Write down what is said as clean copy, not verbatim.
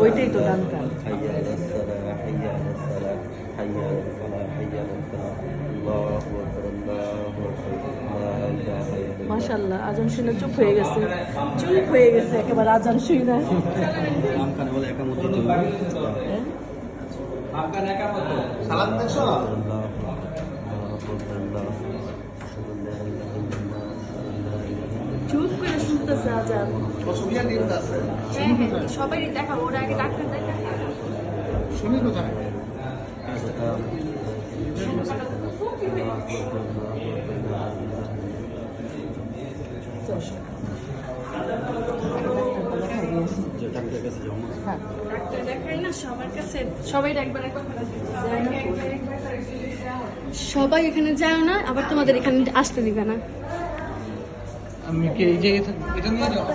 ওইটাই তো ডান কান। মাশাআল্লাহ, আজান শুনে চুপ হয়ে গেছে, চুপ হয়ে গেছে একেবারে আজান শুনে। চুপ করে শুনতেছে আজান। সবাই দেখাবো, ওরা আগে ডাক্তার দেখা শুনি কোথায়? ডাক্তার দেখাই না সবার কাছে, সবাই একবার সবাই এখানে যায় না, আবার তোমাদের এখানে আসতে দিবে না। আমি কি এই যে এটা নিয়ে যাবো?